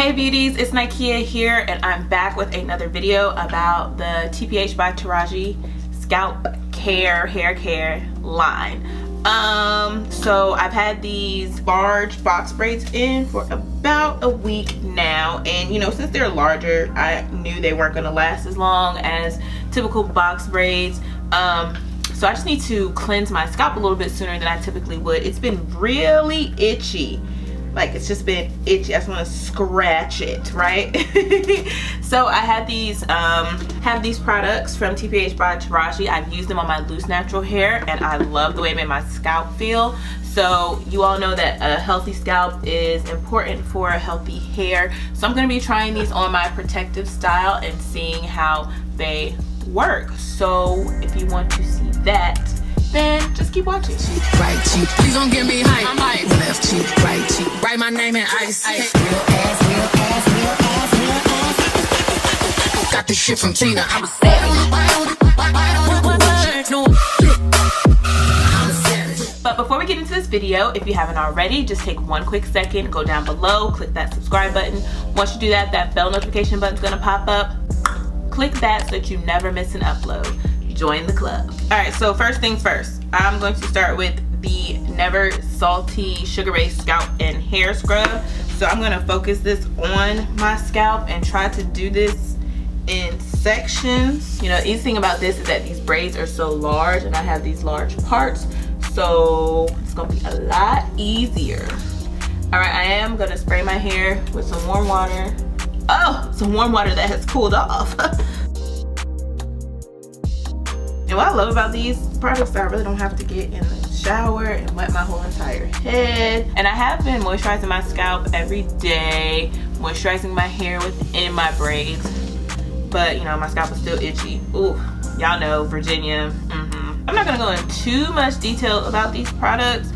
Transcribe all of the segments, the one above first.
Hey beauties, it's Nikea here, and I'm back with another video about the TPH by Taraji Scalp Care hair care line. So I've had these large box braids in for about a week now, and you know, since they're larger, I knew they weren't going to last as long as typical box braids. So I just need to cleanse my scalp a little bit sooner than I typically would. It's been really itchy. Like, it's just been itchy. I just want to scratch it, right? So I had these have these products from TPH by Taraji. I've used them on my loose natural hair, and I love the way it made my scalp feel. So you all know that a healthy scalp is important for a healthy hair. So I'm going to be trying these on my protective style and seeing how they work. So if you want to see that, then just keep watching. Right cheek, please don't get me hype. I'm hype. Left cheek, right cheek, write my name in ice. Real ass, real ass, real ass, real ass. Got this shit from Tina. I'm a savage. But before we get into this video, if you haven't already, just take one quick second, go down below, click that subscribe button. Once you do that, that bell notification button's gonna pop up. Click that so that you never miss an upload. Join the club. All right, so first things first, I'm going to start with the Never Salty Sugar-Based Scalp and Hair Scrub. So I'm going to focus this on my scalp and try to do this in sections. You know, the easy thing about this is that these braids are so large and I have these large parts, so it's going to be a lot easier. All right, I am going to spray my hair with some warm water. Oh, some warm water that has cooled off. And what I love about these products is I really don't have to get in the shower and wet my whole entire head. And I have been moisturizing my scalp every day, moisturizing my hair within my braids. But you know, my scalp is still itchy. Ooh, y'all know, Virginia. I'm not gonna go into too much detail about these products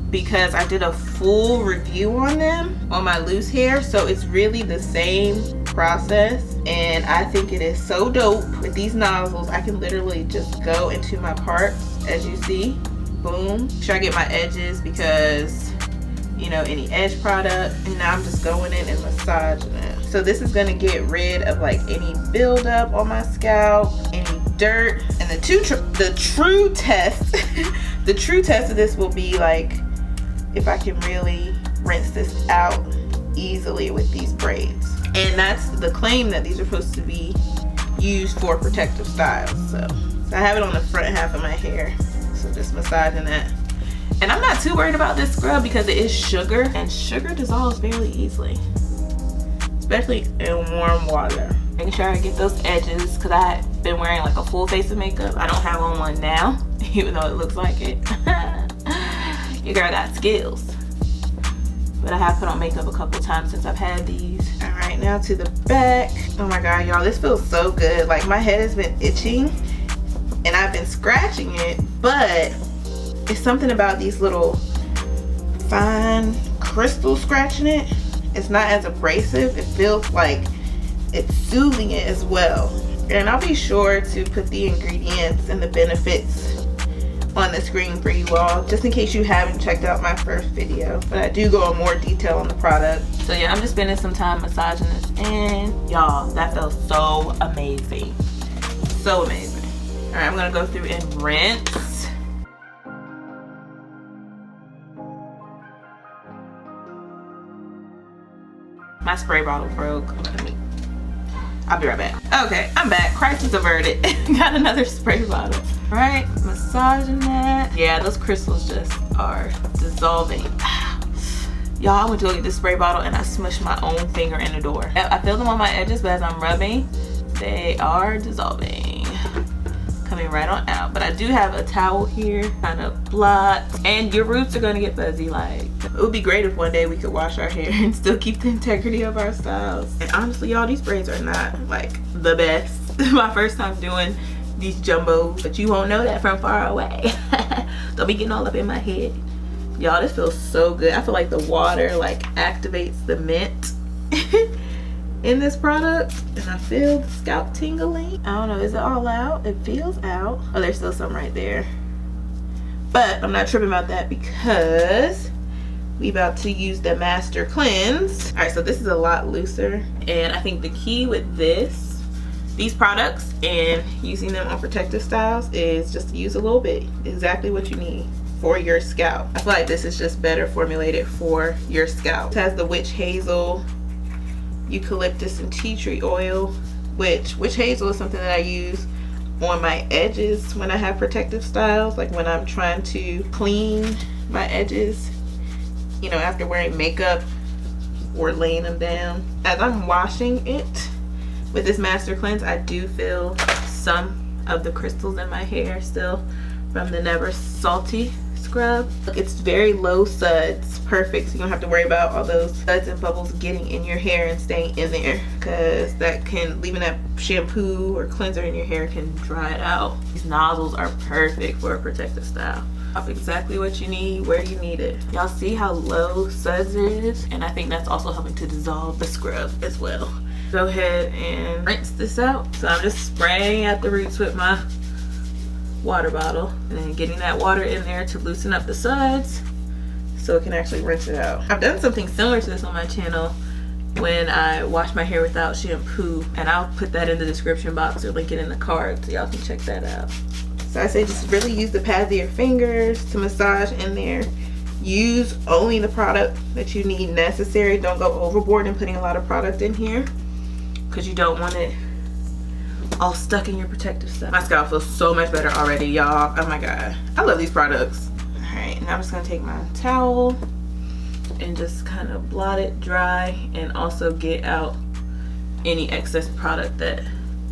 because I did a full review on them on my loose hair. So it's really the same process. And I think it is so dope. With these nozzles, I can literally just go into my parts, as you see. Boom. Make sure I get my edges because, you know, any edge product. And now I'm just going in and massaging it. So this is going to get rid of like any buildup on my scalp, any dirt. And the true test, the true test of this will be like if I can really rinse this out easily with these braids. And that's the claim, that these are supposed to be used for protective styles. So I have it on the front half of my hair. So just massaging that. And I'm not too worried about this scrub because it is sugar, and sugar dissolves fairly easily, especially in warm water. Making sure I get those edges because I've been wearing like a full face of makeup. I don't have on one now, even though it looks like it. Your girl got skills. But I have put on makeup a couple times since I've had these. All right, now to the back. Oh my God, y'all, this feels so good. Like, my head has been itching and I've been scratching it, but it's something about these little fine crystals scratching it. It's not as abrasive. It feels like it's soothing it as well. And I'll be sure to put the ingredients and the benefits on the screen for you all, just in case you haven't checked out my first video. But I do go in more detail on the product. So yeah, I'm just spending some time massaging this in. Y'all, that felt so amazing. So amazing. All right, I'm gonna go through and rinse. My spray bottle broke. I'll be right back. Okay, I'm back. Crisis averted. Got another spray bottle. All right, massaging that. Yeah, those crystals just are dissolving. Y'all, I went to go get this spray bottle and I smushed my own finger in the door. I feel them on my edges, but as I'm rubbing, they are dissolving. Coming right on out. But I do have a towel here, kind of blot. And your roots are gonna get fuzzy. Like, it would be great if one day we could wash our hair and still keep the integrity of our styles. And honestly, y'all, these braids are not like the best. My first time doing these jumbos, but you won't know that from far away. Don't be getting all up in my head. Y'all, this feels so good. I feel like the water like activates the mint in this product, and I feel the scalp tingling. I don't know, is it all out? It feels out. Oh, there's still some right there, but I'm not tripping about that because we about to use the Master Cleanse. All right, so this is a lot looser, and I think the key with these products and using them on protective styles is just to use a little bit, exactly what you need for your scalp. I feel like this is just better formulated for your scalp. It has the witch hazel, eucalyptus, and tea tree oil, which witch hazel is something that I use on my edges when I have protective styles, like when I'm trying to clean my edges, you know, after wearing makeup or laying them down. As I'm washing it with this Master Cleanse, I do feel some of the crystals in my hair still from the Never Salty scrub. It's very low suds, perfect, so you don't have to worry about all those suds and bubbles getting in your hair and staying in there, because that can, leaving that shampoo or cleanser in your hair can dry it out. These nozzles are perfect for a protective style. Exactly what you need where you need it. Y'all see how low suds it is, and I think that's also helping to dissolve the scrub as well. Go ahead and rinse this out. So I'm just spraying at the roots with my water bottle and then getting that water in there to loosen up the suds so it can actually rinse it out. I've done something similar to this on my channel when I wash my hair without shampoo, and I'll put that in the description box or link it in the card so y'all can check that out. So I say just really use the pads of your fingers to massage in there. Use only the product that you need necessary. Don't go overboard in putting a lot of product in here, because you don't want it all stuck in your protective stuff. My scalp feels so much better already, y'all. Oh my god, I love these products. All right, now I'm just gonna take my towel and just kind of blot it dry, and also get out any excess product that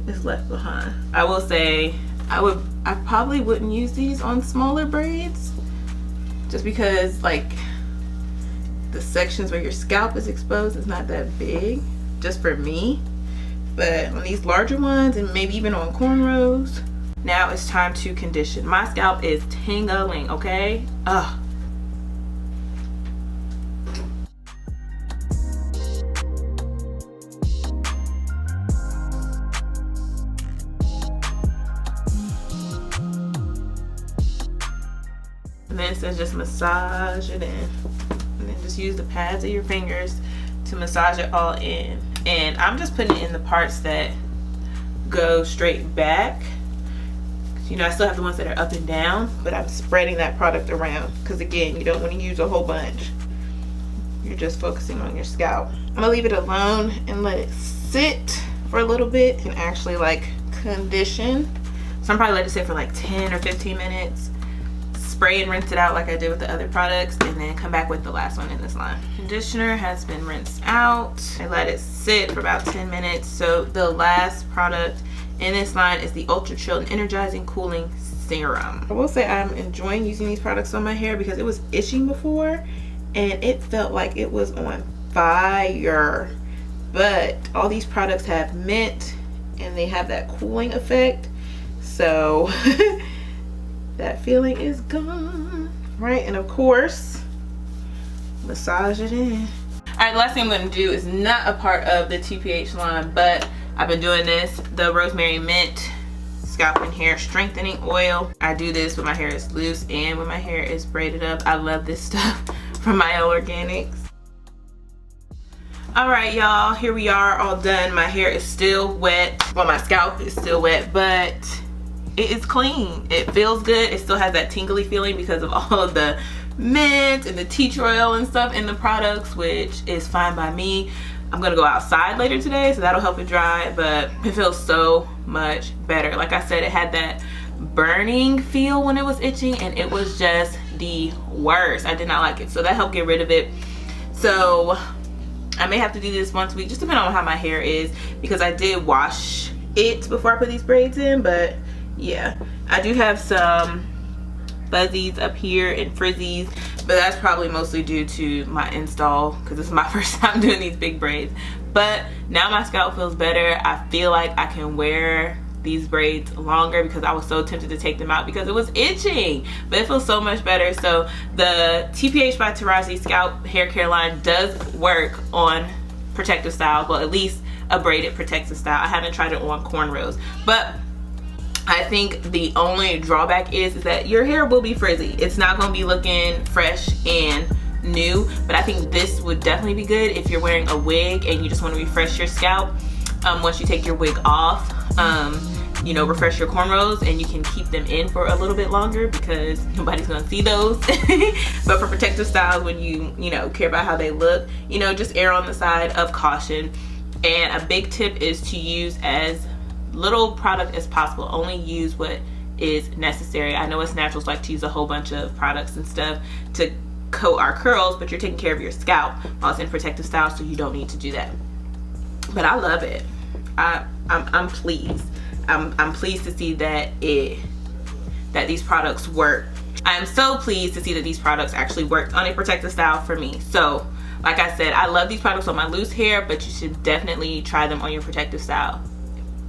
is left behind. I will say I probably wouldn't use these on smaller braids, just because like the sections where your scalp is exposed is not that big, just for me. But on these larger ones, and maybe even on cornrows, now it's time to condition. My scalp is tingling, okay? Ugh. And then it says just massage it in. And then just use the pads of your fingers to massage it all in. And I'm just putting it in the parts that go straight back. You know, I still have the ones that are up and down, but I'm spreading that product around, because again, you don't want to use a whole bunch. You're just focusing on your scalp. I'm gonna leave it alone and let it sit for a little bit and actually like condition. So I'm probably let it sit for like 10 or 15 minutes. Spray and rinse it out like I did with the other products, and then come back with the last one in this line. Conditioner has been rinsed out. I let it sit for about 10 minutes. So the last product in this line is the Ultra Chill and Energizing Cooling Serum. I will say I'm enjoying using these products on my hair, because it was itching before and it felt like it was on fire. But all these products have mint and they have that cooling effect, so that feeling is gone, right? And of course, massage it in. All right, the last thing I'm going to do is not a part of the TPH line, but I've been doing this, the Rosemary Mint Scalp and Hair Strengthening Oil. I do this when my hair is loose and when my hair is braided up. I love this stuff from My Organics. All right, y'all, here we are, all done. My hair is still wet. Well, my scalp is still wet, but it is clean. It feels good. It still has that tingly feeling because of all of the mint and the tea tree oil and stuff in the products, which is fine by me. I'm gonna go outside later today, so that'll help it dry, but it feels so much better. Like I said, it had that burning feel when it was itching, and it was just the worst. I did not like it, so that helped get rid of it. So I may have to do this once a week, just depending on how my hair is, because I did wash it before I put these braids in. But yeah, I do have some fuzzies up here and frizzies, but that's probably mostly due to my install, because this is my first time doing these big braids. But now my scalp feels better. I feel like I can wear these braids longer, because I was so tempted to take them out because it was itching, but it feels so much better. So the TPH by Taraji Scalp hair care line does work on protective styles, well, at least a braided protective style. I haven't tried it on cornrows, but I think the only drawback is that your hair will be frizzy. It's not going to be looking fresh and new, but I think this would definitely be good if you're wearing a wig and you just want to refresh your scalp once you take your wig off. You know, refresh your cornrows, and you can keep them in for a little bit longer because nobody's gonna see those. But for protective styles, when you know, care about how they look, you know, just err on the side of caution. And a big tip is to use as little product as possible. Only use what is necessary. I know us naturals like to use a whole bunch of products and stuff to coat our curls, but you're taking care of your scalp while it's in protective styles, so you don't need to do that. But I love it. I'm pleased. I'm pleased to see that these products work. I'm so pleased to see that these products actually worked on a protective style for me. So like I said, I love these products on my loose hair, but you should definitely try them on your protective style.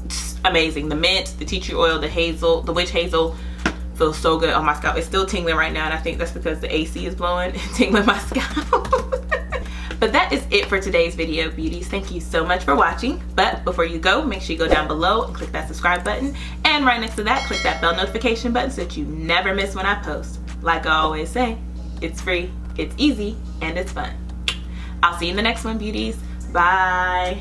It's amazing. The mint, the tea tree oil, the hazel, the witch hazel feels so good on my scalp. It's still tingling right now, and I think that's because the AC is blowing and tingling my scalp. But that is it for today's video, beauties. Thank you so much for watching. But before you go, make sure you go down below and click that subscribe button. And right next to that, click that bell notification button so that you never miss when I post. Like I always say, it's free, it's easy, and it's fun. I'll see you in the next one, beauties. Bye.